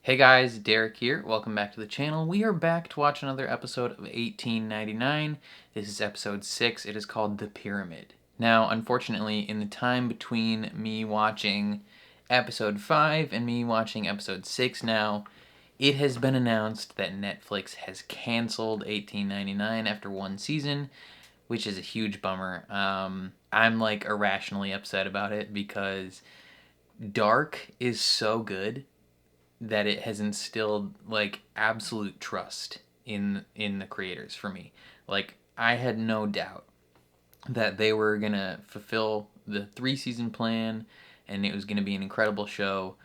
Hey guys, Derek here. Welcome back to the channel. We are back to watch another episode of 1899. This is episode 6. It is called The Pyramid. Now, unfortunately, in the time between me watching episode 5 and me watching episode 6 now, it has been announced that Netflix has canceled 1899 after one season, which is a huge bummer. I'm like irrationally upset about it because Dark is so good that it has instilled like absolute trust in the creators for me. Like I had no doubt that they were gonna fulfill the 3 season plan and it was gonna be an incredible show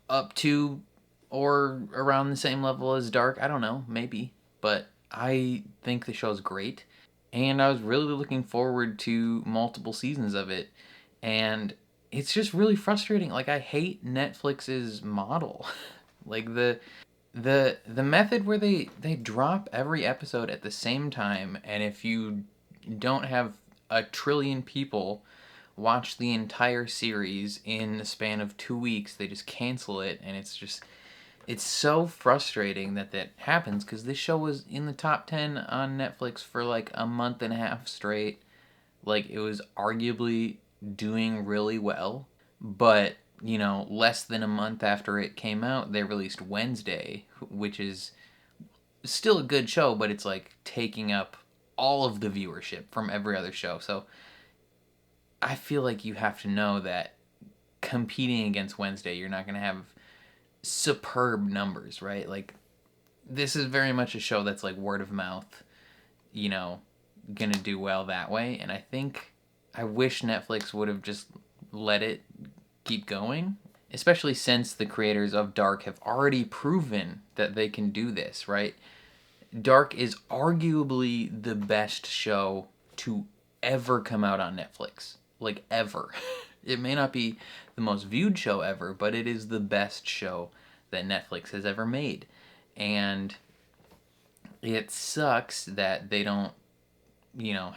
up to or around the same level as Dark. I don't know, maybe. But I think the show's great. And I was really looking forward to multiple seasons of it. And it's just really frustrating. Like I hate Netflix's model. Like the method where they drop every episode at the same time, and if you don't have a trillion people watch the entire series in the span of 2 weeks, they just cancel it, and it's so frustrating that that happens because this show was in the top 10 on Netflix for like a month and a half straight. Like it was arguably doing really well, but less than a month after it came out, they released Wednesday, which is still a good show, but it's like taking up all of the viewership from every other show. So I feel like you have to know that competing against Wednesday, you're not going to have superb numbers, right? Like this is very much a show that's like word of mouth, you know, gonna do well that way. And I wish Netflix would have just let it keep going, especially since the creators of Dark have already proven that they can do this, right? Dark is arguably the best show to ever come out on Netflix. Like, ever. It may not be the most viewed show ever, but it is the best show that Netflix has ever made. And it sucks that they don't,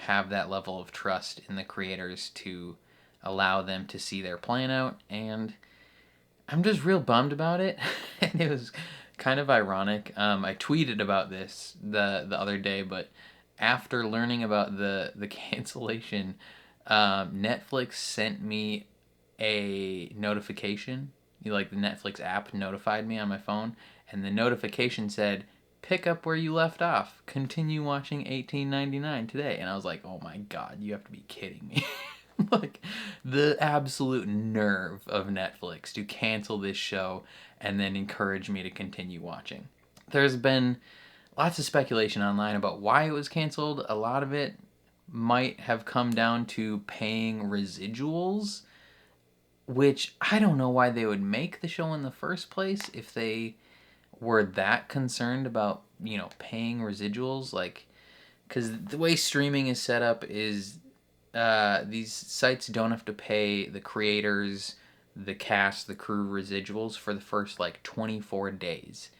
have that level of trust in the creators to allow them to see their plan out. And I'm just real bummed about it. And it was kind of ironic. I tweeted about this the other day, but after learning about the cancellation, Netflix sent me a notification. Like the Netflix app notified me on my phone, and the notification said, "Pick up where you left off. Continue watching 1899 today." And I was like, "Oh my god, you have to be kidding me." Like the absolute nerve of Netflix to cancel this show and then encourage me to continue watching. There's been lots of speculation online about why it was canceled. A lot of it might have come down to paying residuals, which I don't know why they would make the show in the first place if they were that concerned about, paying residuals. Like, because the way streaming is set up is these sites don't have to pay the creators, the cast, the crew residuals for the first like 24 days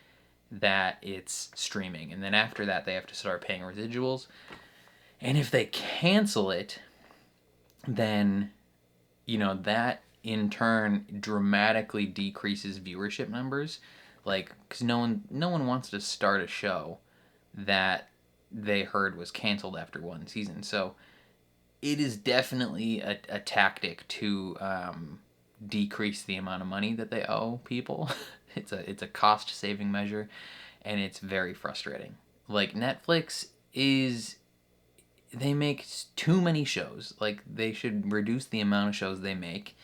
that it's streaming. And then after that, they have to start paying residuals. And if they cancel it, then, that in turn dramatically decreases viewership numbers. Like, because no one wants to start a show that they heard was canceled after one season. So it is definitely a tactic to decrease the amount of money that they owe people. It's a cost saving measure, and it's very frustrating. Like Netflix is they make too many shows. Like they should reduce the amount of shows they make,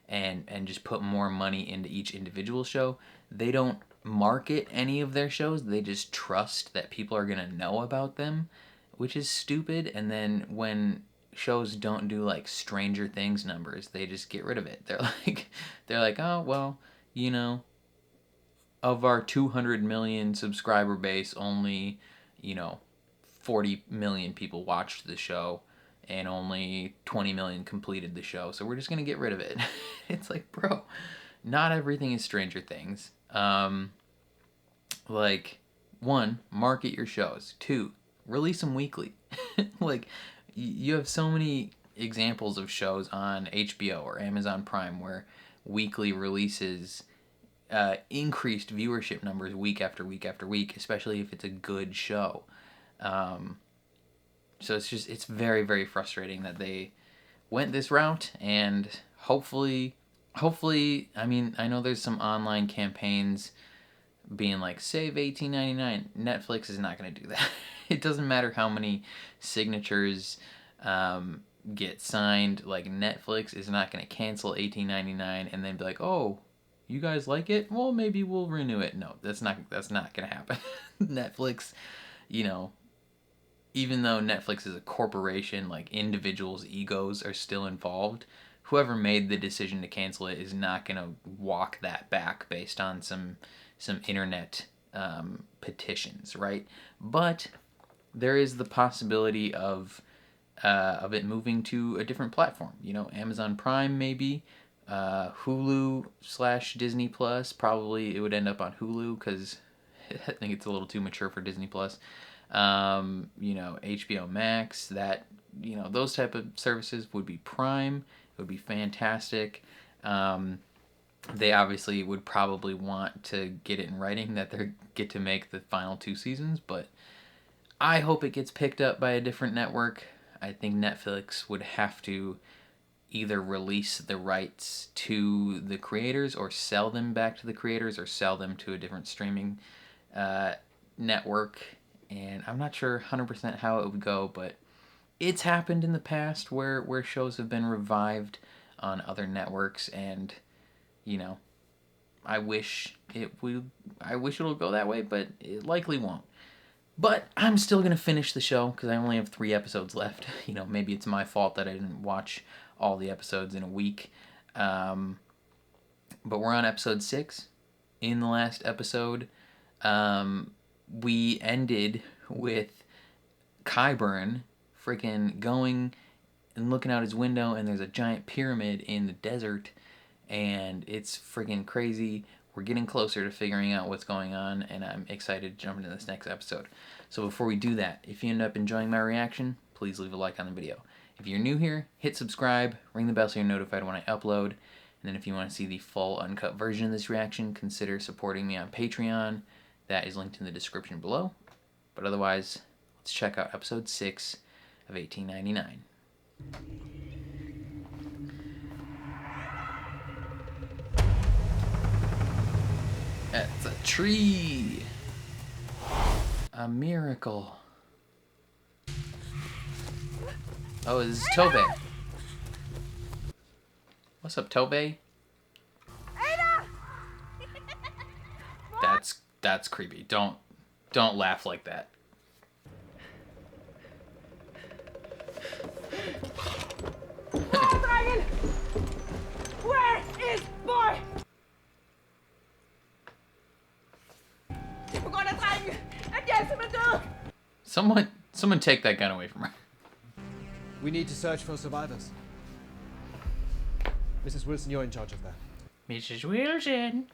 and just put more money into each individual show. They don't market any of their shows. They just trust that people are gonna know about them, which is stupid. And then when shows don't do like Stranger Things numbers, they just get rid of it. They're like, oh well, of our 200 million subscriber base, only 40 million people watched the show and only 20 million completed the show, so we're just gonna get rid of it. It's like, bro, not everything is Stranger Things. Like, one, market your shows. Two, release them weekly. Like, you have so many examples of shows on HBO or Amazon Prime where weekly releases increased viewership numbers week after week after week, especially if it's a good show. So it's very, very frustrating that they went this route, and hopefully, I mean, I know there's some online campaigns being like, save $18.99. Netflix is not going to do that. It doesn't matter how many signatures get signed. Like, Netflix is not going to cancel $18.99 and then be like, oh, you guys like it? Well, maybe we'll renew it. No, that's not going to happen. Netflix, you know, even though Netflix is a corporation, like, individuals' egos are still involved. Whoever made the decision to cancel it is not going to walk that back based on some internet petitions, right? But there is the possibility of it moving to a different platform. You know, Amazon Prime maybe, Hulu / Disney Plus. Probably it would end up on Hulu because I think it's a little too mature for Disney Plus. You know, HBO Max. That, you know, those type of services would be Prime. It would be fantastic. They obviously would probably want to get it in writing that they get to make the final 2 seasons, but I hope it gets picked up by a different network. I think Netflix would have to either release the rights to the creators or sell them back to the creators or sell them to a different streaming network. And I'm not sure 100% how it would go, but it's happened in the past where shows have been revived on other networks, and you know, I wish it'll go that way, but it likely won't. But I'm still going to finish the show because I only have 3 episodes left. You know, maybe it's my fault that I didn't watch all the episodes in a week. But we're on episode 6. In the last episode, we ended with Qyburn freaking going and looking out his window, and there's a giant pyramid in the desert, and it's freaking crazy. We're getting closer to figuring out what's going on, and I'm excited to jump into this next episode. So before we do that, if you end up enjoying my reaction, please leave a like on the video. If you're new here, hit subscribe, ring the bell so you're notified when I upload, and then if you want to see the full uncut version of this reaction, consider supporting me on Patreon. That is linked in the description below. But otherwise, let's check out episode 6 of 1899. That's a tree. A miracle. Oh, this is Tobe. What's up, Tobe? That's creepy. Don't laugh like that. Dragon! Where is boy? Someone take that gun away from her. We need to search for survivors. Mrs. Wilson, you're in charge of that. Mrs. Wilson.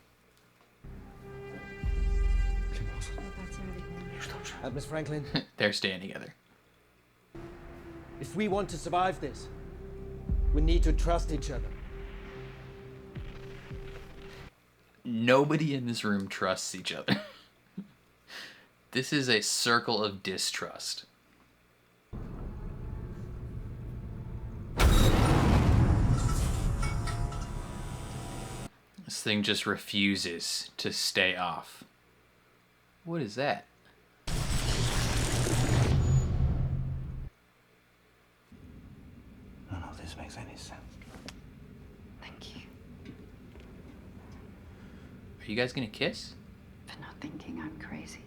Miss Franklin, They're staying together. if we want to survive this, we need to trust each other. Nobody in this room trusts each other. This is a circle of distrust. This thing just refuses to stay off. What is that? None of this makes any sense. Thank you Are you guys gonna kiss? for not thinking I'm crazy.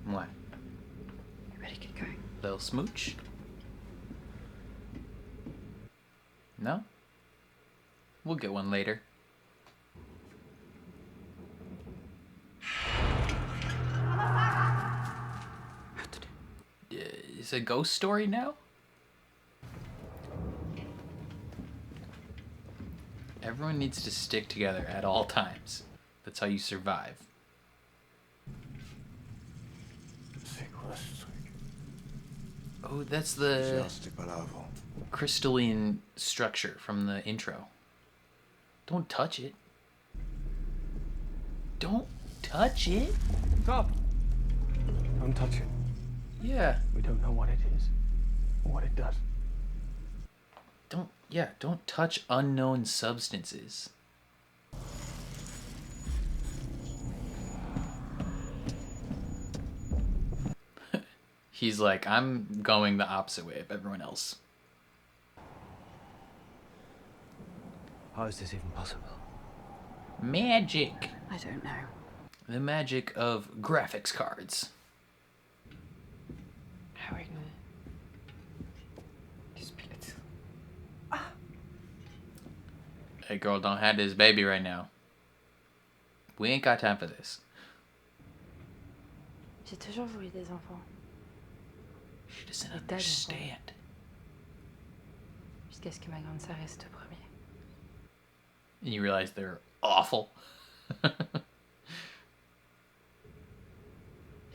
What? You ready to get going? Little smooch? No? We'll get one later. What to do? Is it a ghost story now? Everyone needs to stick together at all times. That's how you survive. Oh, that's the Just palavo. crystalline structure from the intro. Don't touch it. Don't touch it. Stop! Don't touch it. Yeah. We don't know what it is or what it does. Don't touch unknown substances. He's like, I'm going the opposite way of everyone else. How is this even possible? Magic. I don't know. The magic of graphics cards. How ignorant. Just pilote. Hey girl, don't have this baby right now. We ain't got time for this. J'ai toujours voulu des enfants. She doesn't Et t'as des understand. Jusqu'à ce que ma grande sœur reste au premier. And you realize they're awful. Je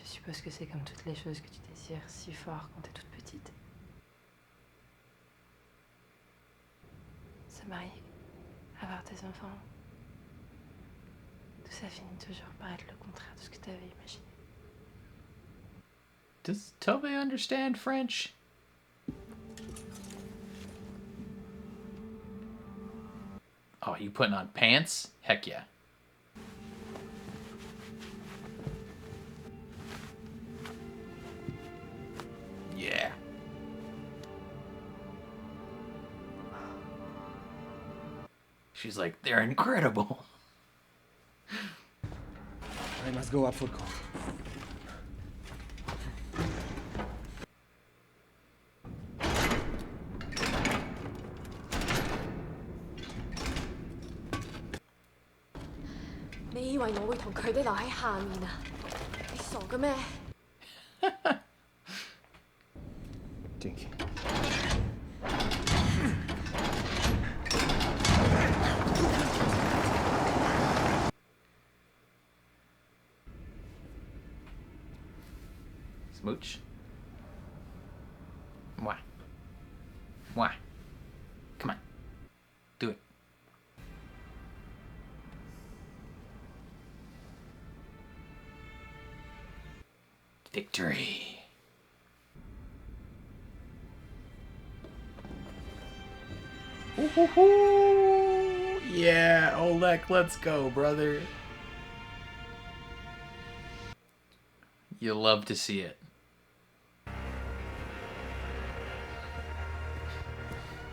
suppose que c'est comme toutes les choses que tu désires si fort quand t'es toute petite. Se marier, avoir tes enfants. Tout ça finit toujours par être le contraire de ce que t'avais imaginé. Does Tove understand French? Oh, you putting on pants? Heck yeah. Yeah. She's like, they're incredible. I must go up for call. Dinky. Smooch. Why? Why? Come on. Do it. Victory. Woo-hoo-hoo. Yeah, Oleg, let's go, brother. You love to see it.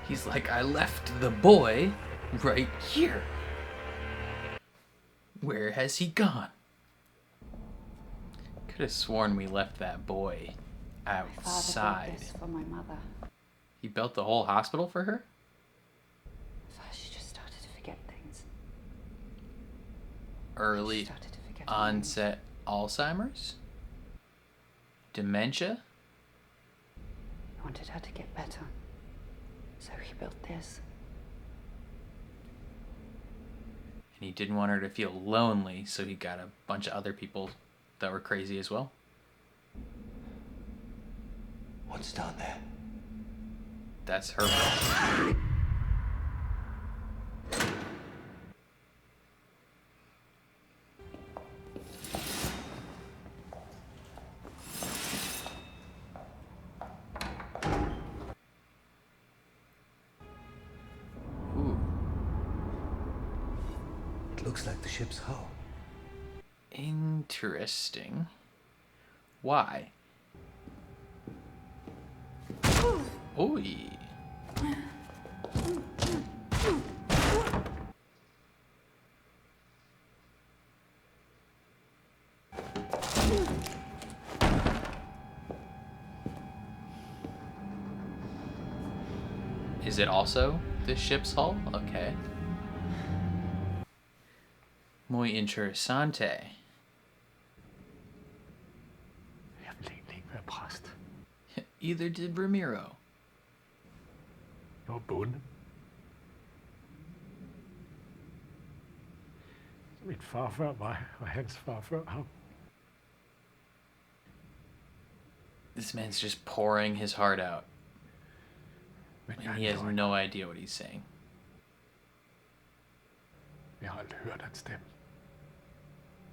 He's like, I left the boy right here. Where has he gone? Could have sworn we left that boy outside. Father built this for my mother. He built the whole hospital for her? So she just started to forget things. Early She started to forget onset Alzheimer's? Dementia? He wanted her to get better. So he built this. And he didn't want her to feel lonely, so he got a bunch of other people that were crazy as well. What's down there? That's her fault. Ooh, It looks like the ship's hull. interesting. Why? Oy. Is it also the ship's hull? Okay. Muy interesante. Jeg vil egentlig ikke være præst. Either did Ramiro. Jeg var bonde. Min far før mig, og hans far før ham. This man's just pouring his heart out. And he has no idea what he's saying. Jeg har aldrig hørt hans stemme.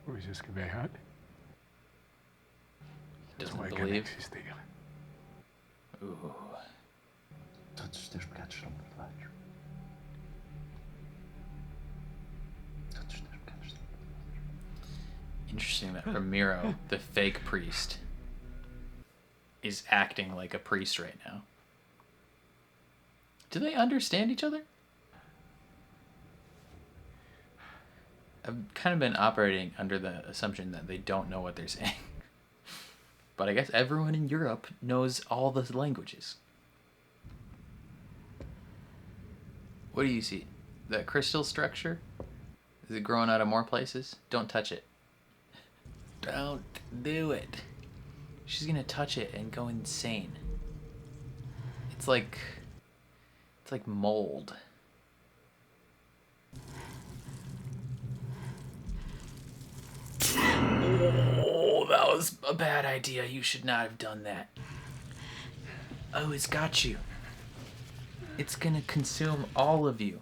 Og hvis jeg skal være ærlig, He tror doesn't jeg ikke, han believe. eksisterer. Ooh. Touch their catch them flash. Touch their catch them. Interesting that Ramiro, the fake priest, is acting like a priest right now. Do they understand each other? I've kind of been operating under the assumption that they don't know what they're saying. But I guess everyone in Europe knows all the languages. What do you see? That crystal structure? Is it growing out of more places? Don't touch it. Don't do it. She's gonna touch it and go insane. It's like mold. Oh, that was a bad idea. You should not have done that. Oh, it's got you. It's gonna consume all of you.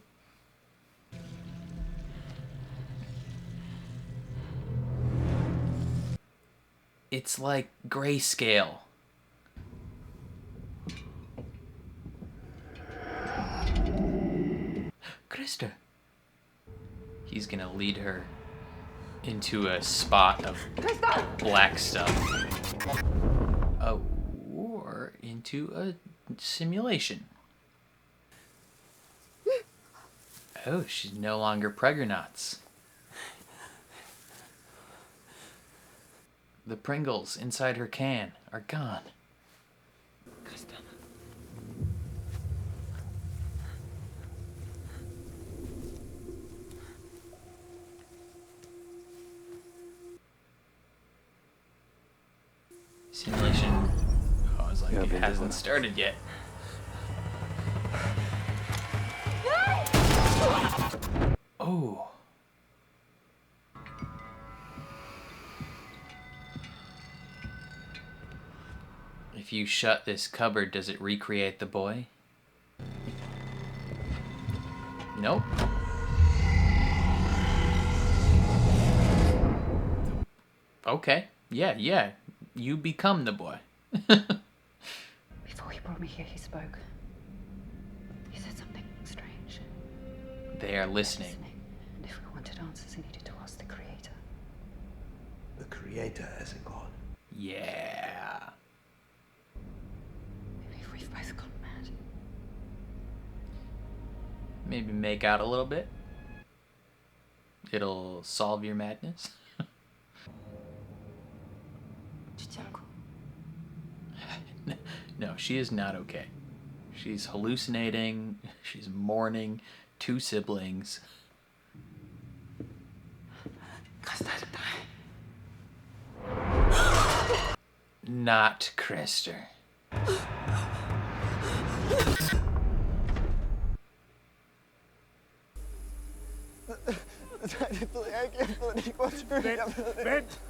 It's like grayscale. Krista. He's gonna lead her into a spot of black stuff. Or into a simulation. Oh, she's no longer pregnant. The Pringles inside her can are gone. Simulation. Oh, I was like, it hasn't started yet. Oh. If you shut this cupboard, does it recreate the boy? Nope. Okay. Yeah. You become the boy. Before he brought me here, he spoke. He said something strange. They are listening. And if we wanted answers, he needed to ask the Creator. The Creator as a god. Yeah. Maybe we've both gone mad. Maybe make out a little bit. It'll solve your madness. No, she is not okay. She's hallucinating. She's mourning 2 siblings. Not Krister. Vent!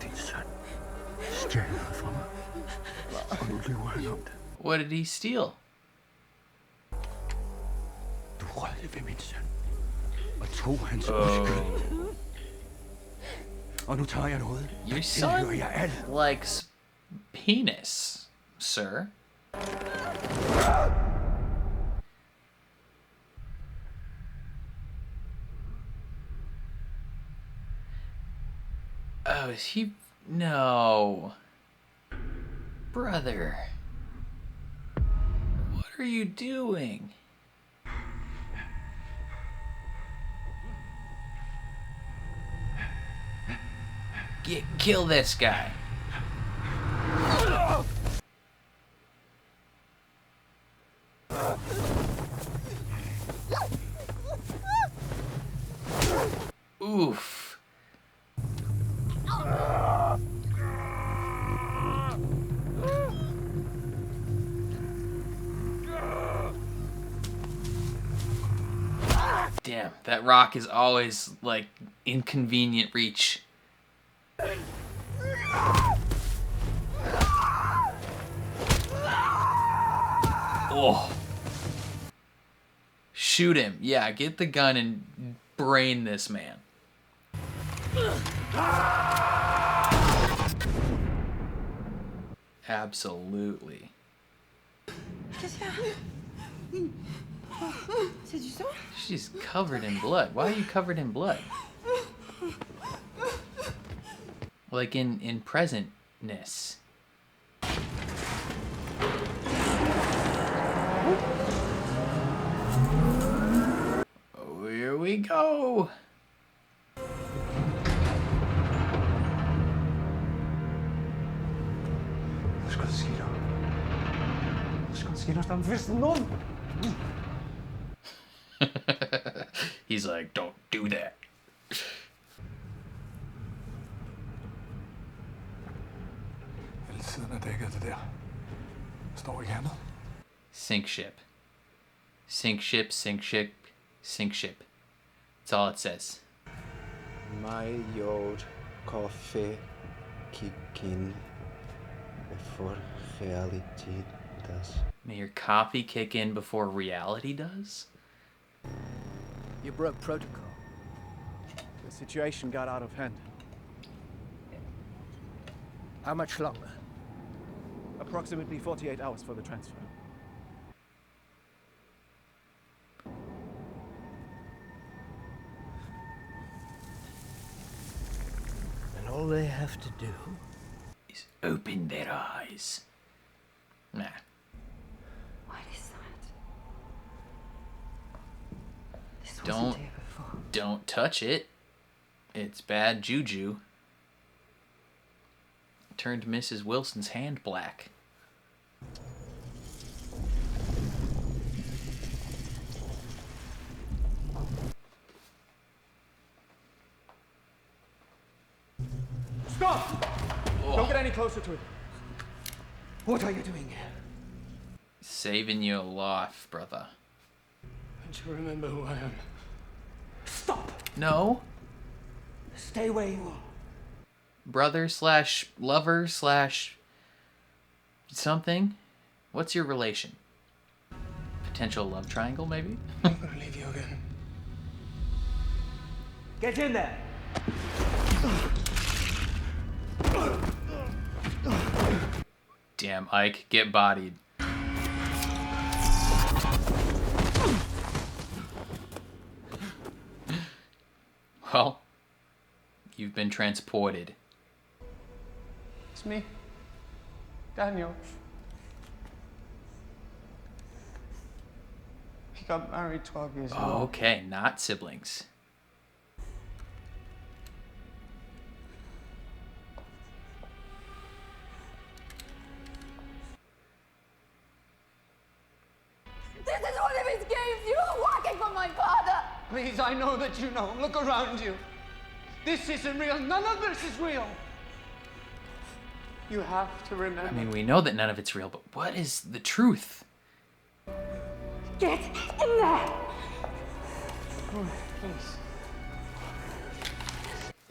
Din søn stjal noget fra mig, og nu lyver han om det. What did he steal? Du rørte ved min søn og tog hans uskyld. Og nu tager jeg noget. Your son likes penis, sir. Oh, is he... No. Brother. What are you doing? Kill this guy. Oof. Damn, that rock is always, like, inconvenient reach. Oh. Shoot him. Yeah, get the gun and brain this man. Absolutely. She's covered in blood. Why are you covered in blood? Like in presentness. Oh, here we go. He's like, don't do that. Sink ship. Sink ship, sink ship, sink ship. That's all it says. Mayor coffee kicking before reality does. May your coffee kick in before reality does? You broke protocol. The situation got out of hand. How much longer? Approximately 48 hours for the transfer. And all they have to do Is open their eyes. Nah. What is that? This wasn't here before. Don't touch it. It's bad juju. Turned Mrs. Wilson's hand black. Stop! Don't get any closer to it. What are you doing here? Saving your life, brother. Don't you remember who I am? Stop! No. Stay where you are. Brother slash lover slash something? What's your relation? Potential love triangle, maybe? I'm gonna leave you again. Get in there! Damn, Ike, get bodied. Well, you've been transported. It's me, Daniel. He got married 12 years ago. Okay, not siblings. This is one of his games! You are working for my father! Please, I know that you know. Look around you. This isn't real. None of this is real. You have to remember. I mean, we know that none of it's real, but what is the truth? Get in there! Please.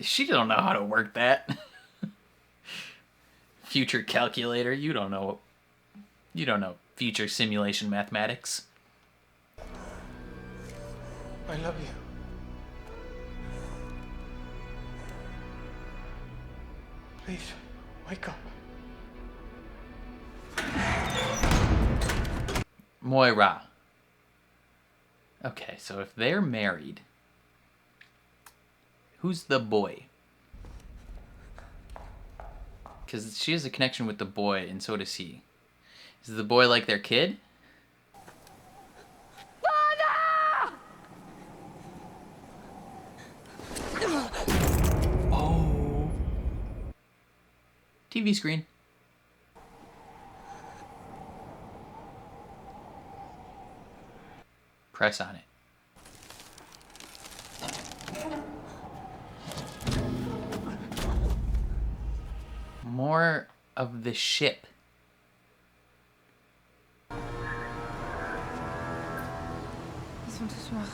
She don't know how to work that. Future calculator, you don't know. You don't know future simulation mathematics. I love you. Please, wake up. Moira. Okay, so if they're married, who's the boy? Because she has a connection with the boy, and so does he. Is the boy like their kid? Oh. TV screen. Press on it. More of the ship. Was solltest du machen?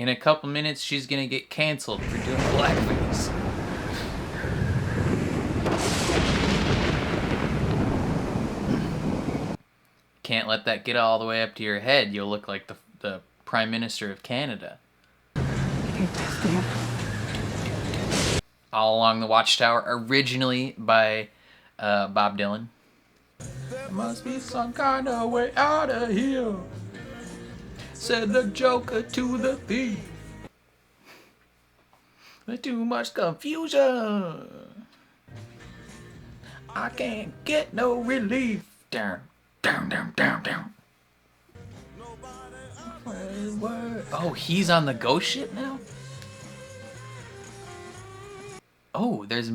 In a couple minutes, she's gonna get canceled for doing blackface. Can't let that get all the way up to your head. You'll look like the Prime Minister of Canada. All Along the Watchtower, originally by Bob Dylan. There must be some kind of way out of here, said the Joker to the thief. There's too much confusion. I can't get no relief. Down, down, down, down, down. Oh, he's on the ghost ship now? Oh, there's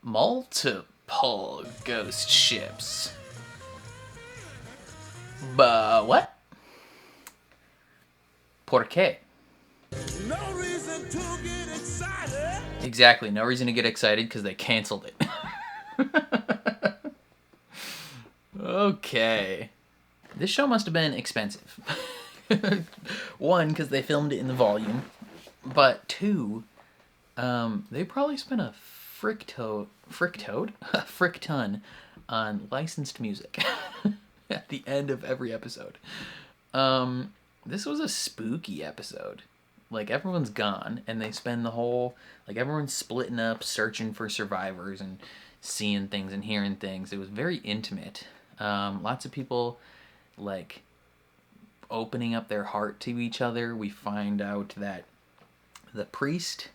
multiple ghost ships. But what? ¿Por qué? No reason to get excited. Exactly, no reason to get excited because they canceled it. Okay. This show must have been expensive. One, because they filmed it in the volume. But two, they probably spent a frick ton on licensed music at the end of every episode. This was a spooky episode. Like, everyone's gone, and they spend the whole, like, everyone's splitting up, searching for survivors, and seeing things and hearing things. It was very intimate. Lots of people, like, opening up their heart to each other. We find out that the priest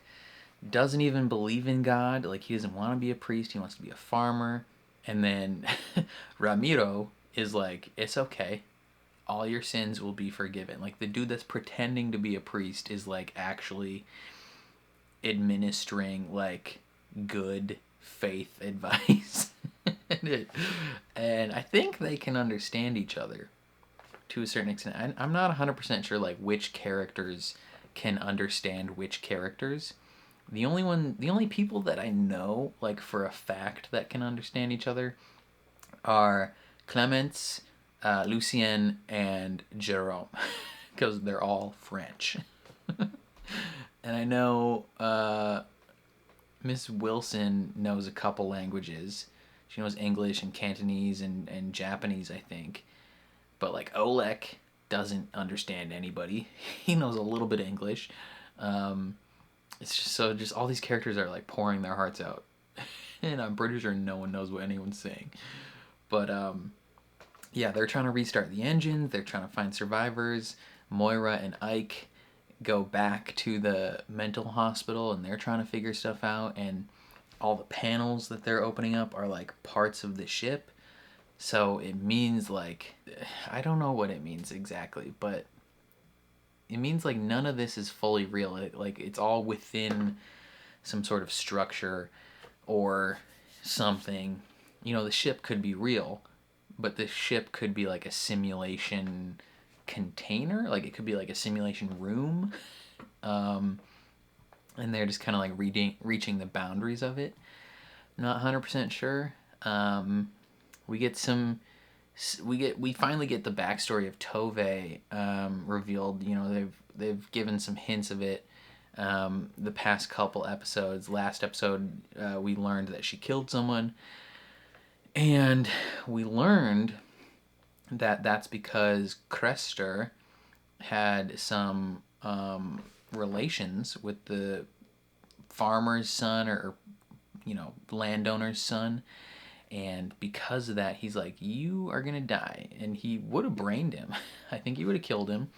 doesn't even believe in God. Like, he doesn't want to be a priest. He wants to be a farmer. And then Ramiro is like, it's okay. All your sins will be forgiven. Like, the dude that's pretending to be a priest is, like, actually administering, like, good faith advice. And I think they can understand each other to a certain extent. I'm not 100% sure, like, which characters can understand which characters. The only people that I know, like, for a fact that can understand each other are Clemence, Lucien, and Jerome, because they're all French. And I know Miss Wilson knows a couple languages. She knows English and Cantonese and Japanese, I think. But, like, Olek doesn't understand anybody. He knows a little bit of English. It's just all these characters are, like, pouring their hearts out. And I'm pretty sure no one knows what anyone's saying. But, yeah, they're trying to restart the engine. They're trying to find survivors. Moira and Ike go back to the mental hospital, and they're trying to figure stuff out. And all the panels that they're opening up are, like, parts of the ship. So it means, like, I don't know what it means exactly, but it means, like, none of this is fully real. It's all within some sort of structure or something. You know, the ship could be real, but the ship could be, like, a simulation container. Like, it could be, like, a simulation room. And they're just kind of, like, reaching the boundaries of it. Not 100% sure. We finally get the backstory of Tove revealed. You know, they've given some hints of it the past couple episodes. Last episode, we learned that she killed someone, and we learned that that's because Crester had some relations with the farmer's son or you know, landowner's son. And because of that, he's like, you are going to die. And he would have brained him. I think he would have killed him.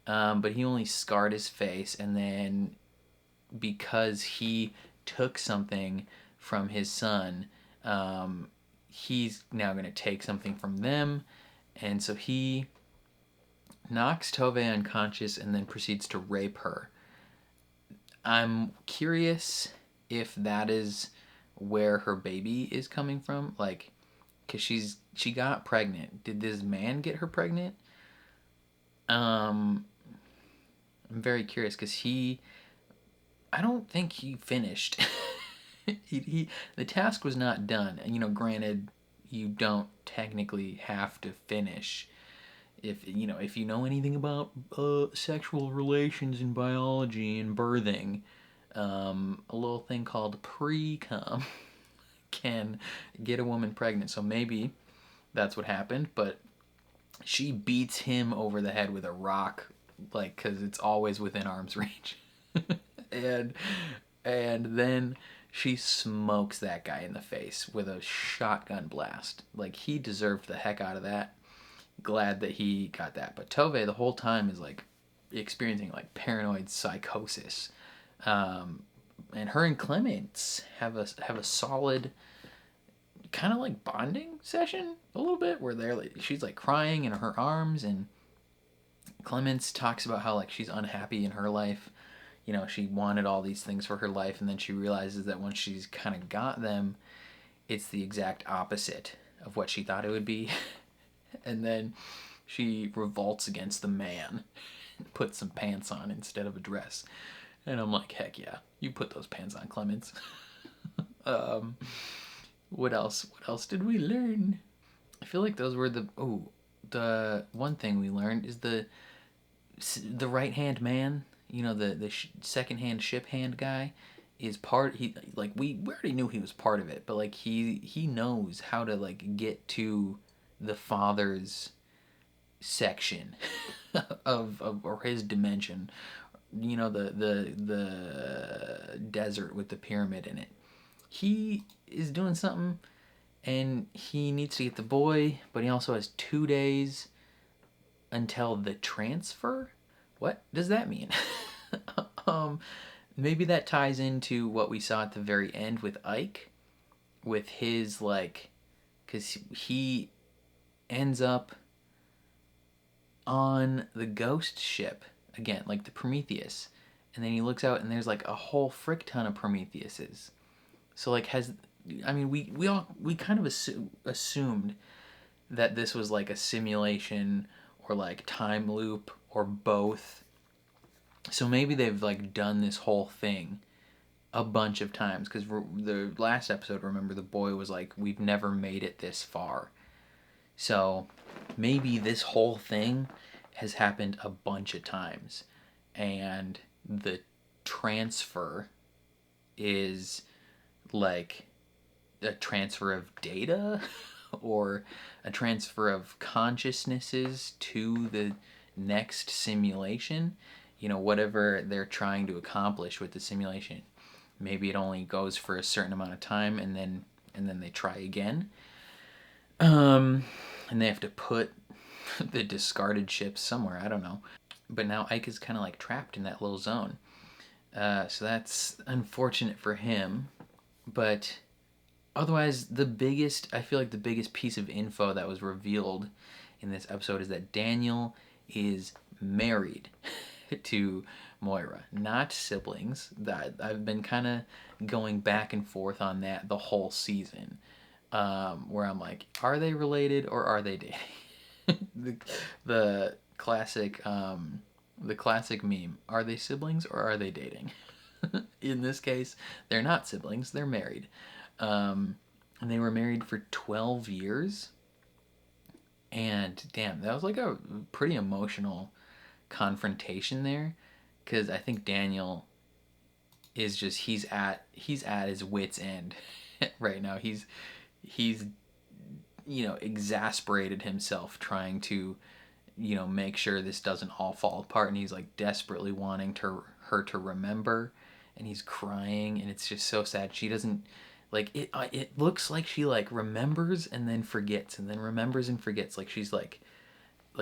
But he only scarred his face. And then because he took something from his son, he's now going to take something from them. And so he knocks Tove unconscious and then proceeds to rape her. I'm curious if that is where her baby is coming from, like, because she got pregnant. Did this man get her pregnant? I'm very curious because I don't think he finished. The task was not done. And, you know, granted, you don't technically have to finish if you know anything about sexual relations and biology and birthing, a little thing called pre-cum can get a woman pregnant. So maybe that's what happened, but she beats him over the head with a rock, like, because it's always within arm's reach. and and then she smokes that guy in the face with a shotgun blast. Like, he deserved the heck out of that. Glad that he got that. But Tove the whole time is like experiencing like paranoid psychosis. And her and Clements have a solid kind of like bonding session a little bit, where they're like, she's like crying in her arms, and Clements talks about how like she's unhappy in her life. She wanted all these things for her life, and then she realizes that once she's kind of got them, it's the exact opposite of what she thought it would be. And then she revolts against the man and puts some pants on instead of a dress. And I'm like, heck yeah, you put those pants on, Clements. What else? What else did we learn? I feel like those were the one thing we learned is the right-hand man, the second-hand ship hand guy is part, he like we already knew he was part of it, but like he knows how to like get to the father's section of or his dimension, the desert with the pyramid in it. He is doing something, and he needs to get the boy, but he also has 2 days until the transfer. What does that mean? Maybe that ties into what we saw at the very end with Ike, with his like, because he ends up on the ghost ship again, like the Prometheus, and then he looks out and there's like a whole frick ton of Prometheuses. So like we kind of assumed that this was like a simulation or like time loop or both. So maybe they've like done this whole thing a bunch of times, because the last episode, remember, the boy was like, we've never made it this far. So maybe this whole thing has happened a bunch of times, and the transfer is like a transfer of data or a transfer of consciousnesses to the next simulation. Whatever they're trying to accomplish with the simulation. Maybe it only goes for a certain amount of time, and then they try again. And they have to put the discarded ships somewhere. I don't know. But now Ike is kind of like trapped in that little zone. So that's unfortunate for him. But otherwise, I feel like the biggest piece of info that was revealed in this episode is that Daniel is married to Moira, not siblings. That I've been kind of going back and forth on that the whole season, where I'm like, are they related or are they dating? the classic meme: are they siblings or are they dating? In this case, they're not siblings; they're married, and they were married for 12 years. And damn, that was like a pretty emotional confrontation there, because I think Daniel is just he's at his wit's end right now. He's exasperated himself trying to make sure this doesn't all fall apart, and he's like desperately wanting her to remember, and he's crying, and it's just so sad. She doesn't like it. It looks like she like remembers and then forgets, and then remembers and forgets. Like she's like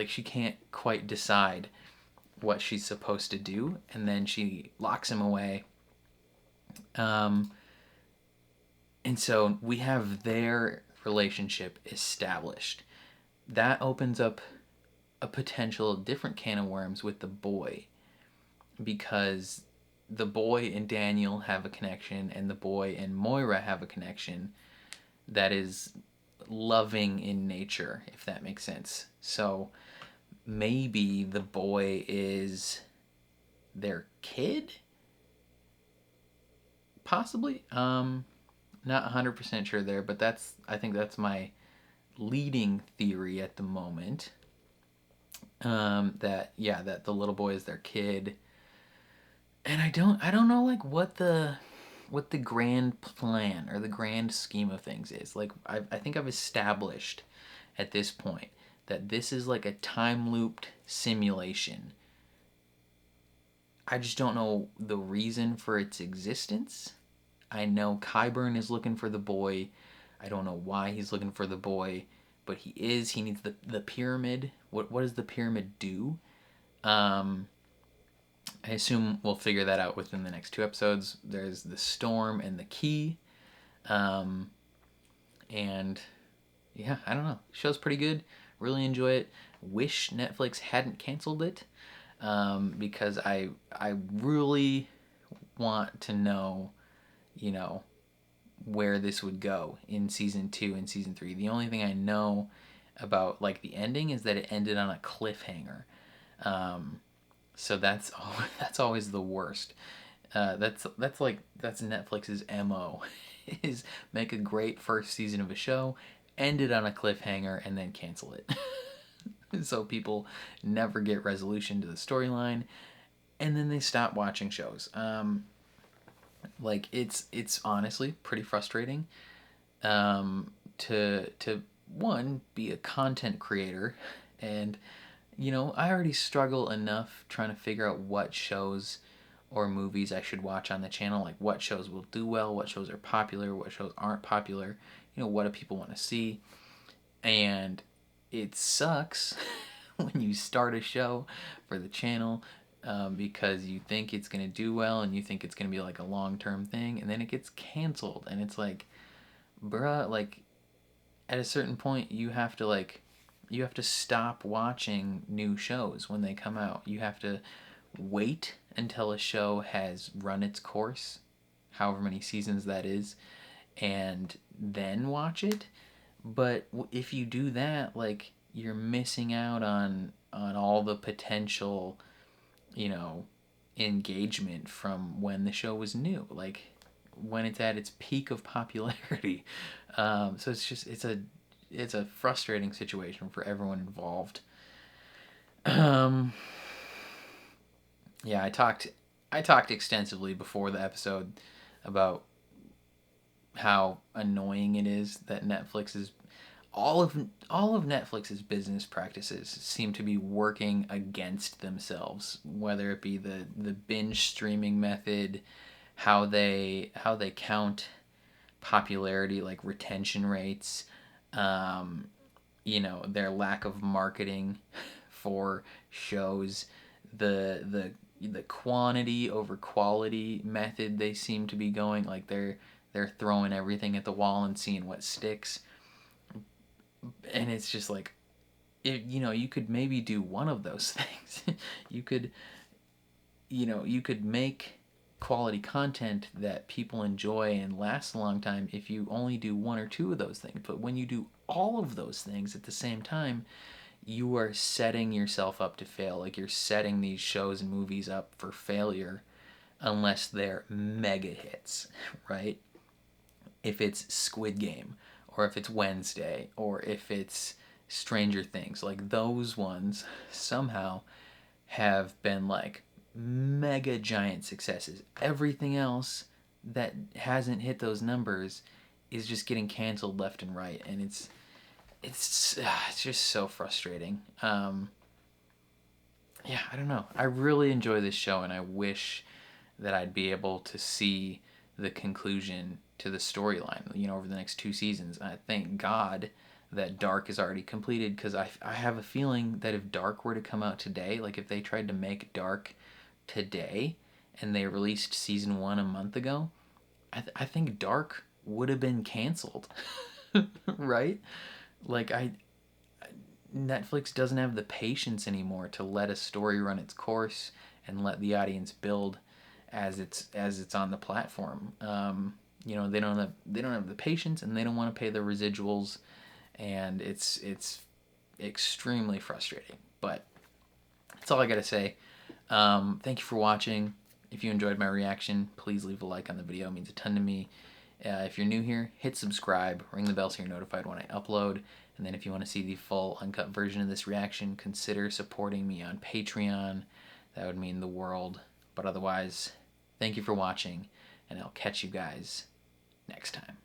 she can't quite decide what she's supposed to do, and then she locks him away. And so we have their relationship established. That opens up a potential different can of worms with the boy, because the boy and Daniel have a connection, and the boy and Moira have a connection that is loving in nature, if that makes sense. So maybe the boy is their kid? Possibly. Not 100% sure there, but I think that's my leading theory at the moment. that the little boy is their kid. And I don't know like what the grand plan or the grand scheme of things is. Like I think I've established at this point that this is like a time looped simulation. I just don't know the reason for its existence. I know Qyburn is looking for the boy. I don't know why he's looking for the boy, but he is. He needs the pyramid. What does the pyramid do? I assume we'll figure that out within the next 2 episodes. There's the storm and the key. And yeah, I don't know. Show's pretty good. Really enjoy it. Wish Netflix hadn't canceled it, because I really want to know, you know, where this would go in season 2 and season 3. The only thing I know about like the ending is that it ended on a cliffhanger. So that's always the worst. That's Netflix's MO is make a great first season of a show, end it on a cliffhanger, and then cancel it. So people never get resolution to the storyline, and then they stop watching shows. Like it's honestly pretty frustrating to one, be a content creator, and you know, I already struggle enough trying to figure out what shows or movies I should watch on the channel, like what shows will do well, what shows are popular, what shows aren't popular, you know, what do people want to see. And it sucks when you start a show for the channel, because you think it's going to do well and you think it's going to be like a long-term thing, and then it gets canceled, and it's like, bruh, like at a certain point you have to stop watching new shows when they come out. You have to wait until a show has run its course, however many seasons that is, and then watch it. But if you do that, like, you're missing out on all the potential, you know, engagement from when the show was new, like when it's at its peak of popularity. So it's a frustrating situation for everyone involved. Yeah, I talked extensively before the episode about how annoying it is that all of Netflix's business practices seem to be working against themselves, whether it be the binge streaming method, how they count popularity, like retention rates, you know, their lack of marketing for shows, the quantity over quality method they seem to be going, like they're throwing everything at the wall and seeing what sticks. And it's just like, you know, you could maybe do one of those things. you could make quality content that people enjoy and lasts a long time if you only do 1 or 2 of those things. But when you do all of those things at the same time, you are setting yourself up to fail. Like, you're setting these shows and movies up for failure unless they're mega hits, right? If it's Squid Game, or if it's Wednesday, or if it's Stranger Things, like those ones somehow have been like mega giant successes. Everything else that hasn't hit those numbers is just getting canceled left and right, and it's just so frustrating. Yeah, I don't know. I really enjoy this show, and I wish that I'd be able to see the conclusion to the storyline, you know, over the next 2 seasons. And I thank God that Dark is already completed, because I have a feeling that if Dark were to come out today, like if they tried to make Dark today and they released season 1 a month ago, I think Dark would have been canceled. Right? Like, Netflix doesn't have the patience anymore to let a story run its course and let the audience build as it's on the platform. You know, they don't have the patience, and they don't want to pay the residuals, and it's extremely frustrating. But that's all I gotta say. Thank you for watching. If you enjoyed my reaction, please leave a like on the video. It means a ton to me. If you're new here, hit subscribe, ring the bell so you're notified when I upload. And then if you want to see the full uncut version of this reaction, consider supporting me on Patreon. That would mean the world. But otherwise, thank you for watching, and I'll catch you guys next time.